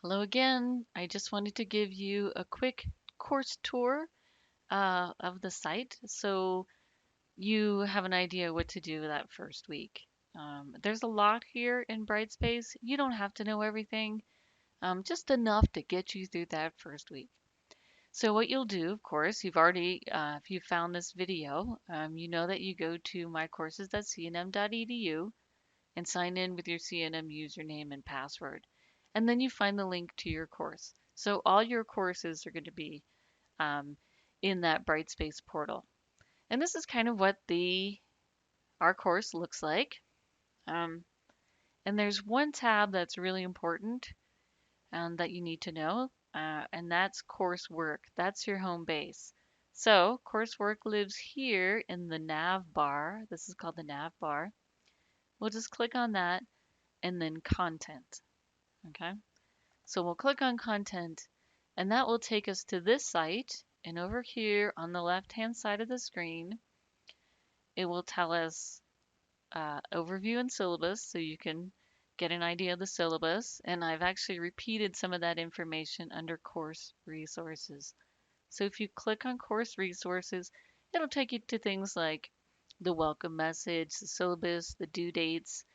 Hello again. I just wanted to give you a quick course tour of the site so you have an idea what to do that first week. There's a lot here in Brightspace. You don't have to know everything, just enough to get you through that first week. So what you'll do, of course, if you found this video, you know that you go to mycourses.cnm.edu and sign in with your CNM username and password. And then you find the link to your course. So all your courses are going to be um, in that Brightspace portal. And this is kind of what the our course looks like. Um, and there's one tab that's really important that you need to know, and that's coursework. That's your home base. So coursework lives here in the nav bar. This is called the nav bar. We'll just click on that and then content. Okay. So we'll click on content and that will take us to this site. And over here on the left hand side of the screen, it will tell us overview and syllabus so you can get an idea of the syllabus. And I've actually repeated some of that information under course resources. So if you click on course resources, it'll take you to things like the welcome message, the syllabus, the due dates.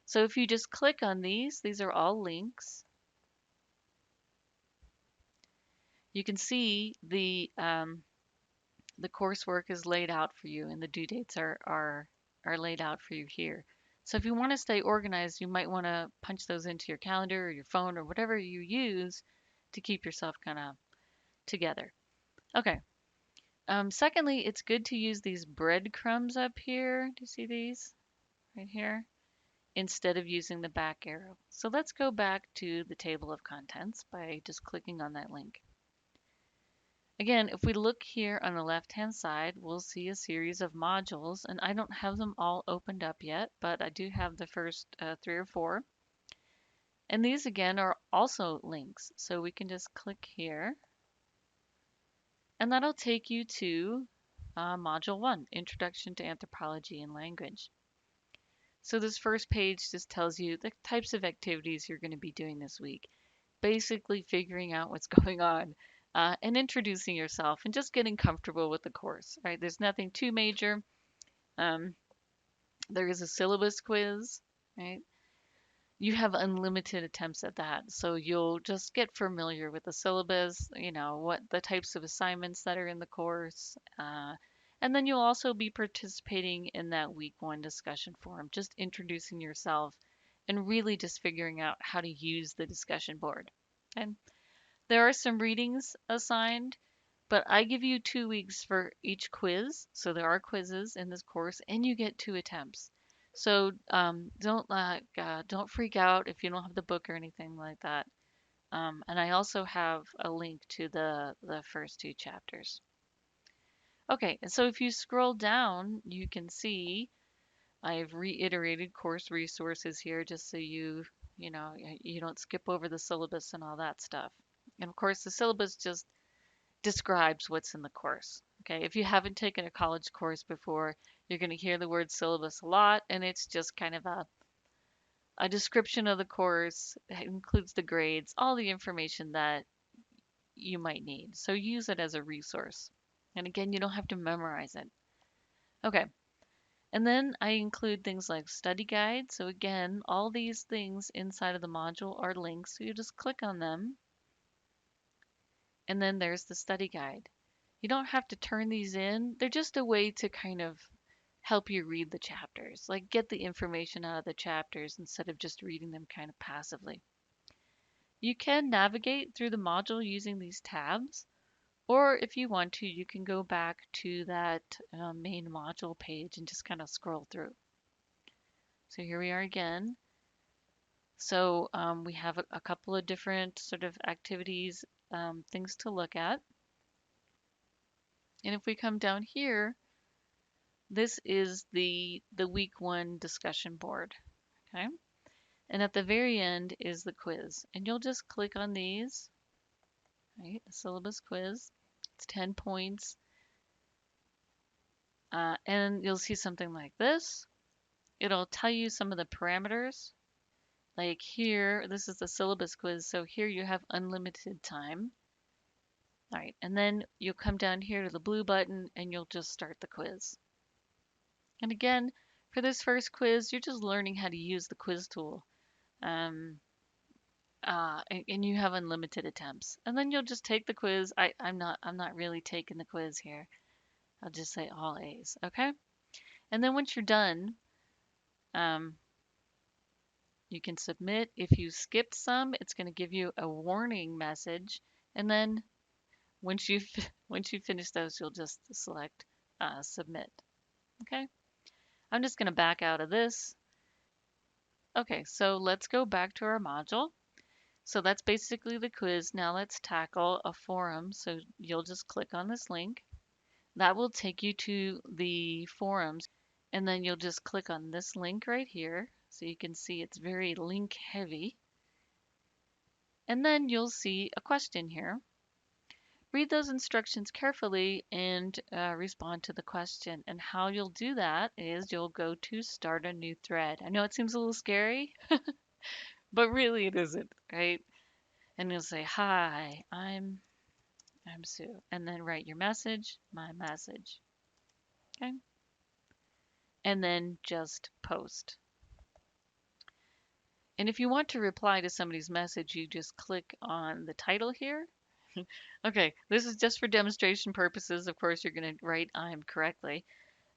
So if you just click on these are all links. You can see the coursework is laid out for you and the due dates are laid out for you here. So if you want to stay organized, you might want to punch those into your calendar or your phone or whatever you use to keep yourself kind of together. Okay. Secondly, it's good to use these breadcrumbs up here. Do you see these right here? Instead of using the back arrow. So let's go back to the table of contents by just clicking on that link. Again, if we look here on the left-hand side, we'll see a series of modules, and I don't have them all opened up yet, but I do have the first 3 or 4. And these again are also links, so we can just click here, and that'll take you to Module 1, Introduction to Anthropology and Language. So this first page just tells you the types of activities you're going to be doing this week, basically figuring out what's going on and introducing yourself and just getting comfortable with the course, right? There's nothing too major. Um, there is a syllabus quiz, right? You have unlimited attempts at that. So you'll just get familiar with the syllabus, what the types of assignments that are in the course. And then you'll also be participating in that week 1 discussion forum, just introducing yourself and really just figuring out how to use the discussion board. And there are some readings assigned, but I give you 2 weeks for each quiz. So there are quizzes in this course, and you get 2 attempts. So don't freak out if you don't have the book or anything like that. And I also have a link to the first 2 chapters. Okay, and so if you scroll down, you can see I've reiterated course resources here just so you don't skip over the syllabus and all that stuff. And of course, the syllabus just describes what's in the course. Okay, if you haven't taken a college course before, you're going to hear the word syllabus a lot, and it's just kind of a description of the course. It includes the grades, all the information that you might need. So use it as a resource. And again, you don't have to memorize it. Okay, and then I include things like study guide. So again, all these things inside of the module are links. So you just click on them, and then there's the study guide. You don't have to turn these in. They're just a way to kind of help you read the chapters, like get the information out of the chapters instead of just reading them kind of passively. You can navigate through the module using these tabs, or if you want to, you can go back to that main module page and just kind of scroll through. So here we are again. So we have a couple of different sort of activities, things to look at. And if we come down here, this is the week 1 discussion board, okay? And at the very end is the quiz. And you'll just click on these, right? The syllabus quiz. It's 10 points. And you'll see something like this. It'll tell you some of the parameters. Like here, this is the syllabus quiz, so here you have unlimited time. All right, and then you'll come down here to the blue button and you'll just start the quiz. And again, for this first quiz, you're just learning how to use the quiz tool. Um, and you have unlimited attempts. And then you'll just take the quiz. I'm not really taking the quiz here. I'll just say all A's, okay? And then once you're done, um, you can submit. If you skipped some, it's going to give you a warning message. And then once you once you finish those, you'll just select submit. Okay. I'm just going to back out of this. Okay, so let's go back to our module. So that's basically the quiz. Now let's tackle a forum. So you'll just click on this link. That will take you to the forums. And then you'll just click on this link right here. So you can see it's very link heavy. And then you'll see a question here. Read those instructions carefully and respond to the question. And how you'll do that is you'll go to start a new thread. I know it seems a little scary, but really it isn't, right? And you'll say, "Hi, I'm Sue," and then write your message, my message, okay? And then just post. And if you want to reply to somebody's message, you just click on the title here. Okay, this is just for demonstration purposes. Of course, you're going to write "I'm" correctly.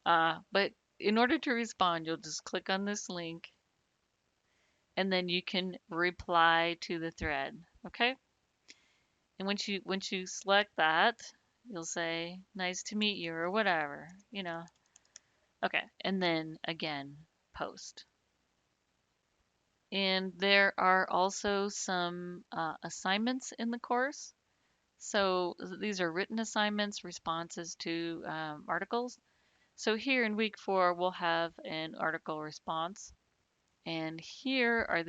But in order to respond, you'll just click on this link and then you can reply to the thread. Okay? And once you select that, you'll say, "Nice to meet you," or whatever, you know. Okay, and then again, post. And there are also some assignments in the course. So these are written assignments, responses to articles. So here in week 4, we'll have an article response. And here are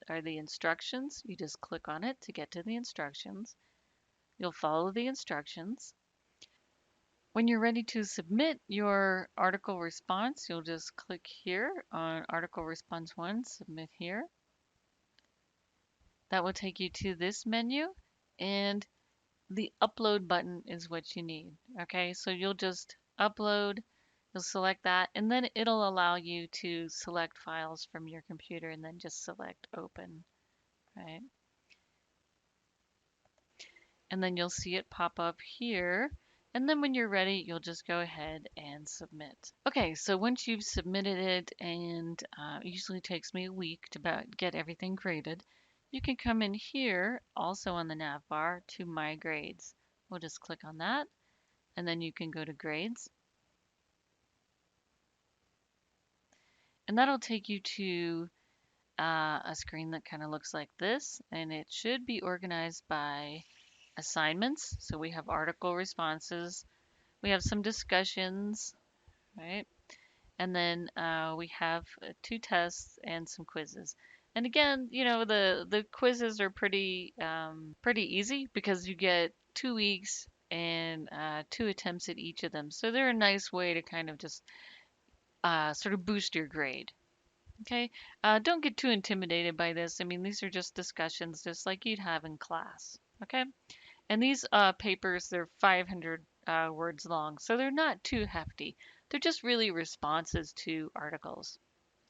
are the instructions. You just click on it to get to the instructions. You'll follow the instructions. When you're ready to submit your article response, you'll just click here on article response 1, submit here. That will take you to this menu, and the upload button is what you need. Okay, so you'll just upload, you'll select that, and then it'll allow you to select files from your computer and then just select open, right? And then you'll see it pop up here. And then when you're ready, you'll just go ahead and submit. Okay, so once you've submitted it, and it usually takes me a week to get everything graded, you can come in here, also on the nav bar, to My Grades. We'll just click on that, and then you can go to Grades. And that'll take you to a screen that kind of looks like this, and it should be organized by assignments. So we have article responses, we have some discussions, right? And then we have 2 tests and some quizzes. And again, you know, the quizzes are pretty easy because you get 2 weeks and 2 attempts at each of them. So they're a nice way to kind of just sort of boost your grade. Okay, don't get too intimidated by this. I mean, these are just discussions, just like you'd have in class. Okay, and these papers, they're 500 words long, so they're not too hefty. They're just really responses to articles.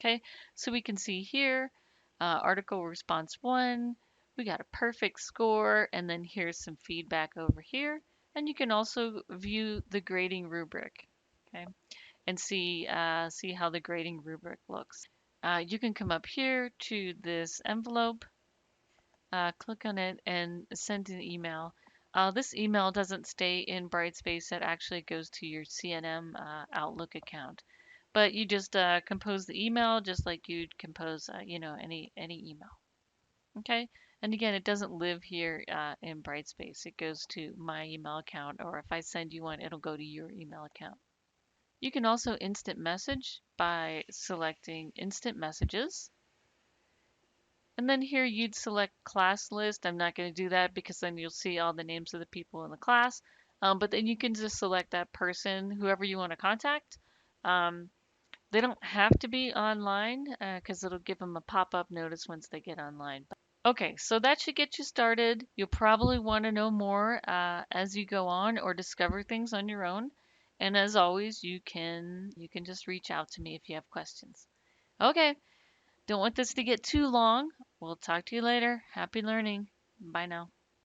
Okay, so we can see here, article response 1, we got a perfect score, and then here's some feedback over here. And you can also view the grading rubric, okay, and see how the grading rubric looks. You can come up here to this envelope, click on it, and send an email. This email doesn't stay in Brightspace. It actually goes to your CNM Outlook account. But you just compose the email just like you'd compose, you know, any email. Okay. And again, it doesn't live here in Brightspace. It goes to my email account, or if I send you one, it'll go to your email account. You can also instant message by selecting instant messages. And then here you'd select class list. I'm not going to do that because then you'll see all the names of the people in the class. But then you can just select that person, whoever you want to contact. Um, They don't have to be online because it'll give them a pop-up notice once they get online. Okay, so that should get you started. You'll probably want to know more as you go on or discover things on your own. And as always, you can just reach out to me if you have questions. Okay, don't want this to get too long. We'll talk to you later. Happy learning. Bye now.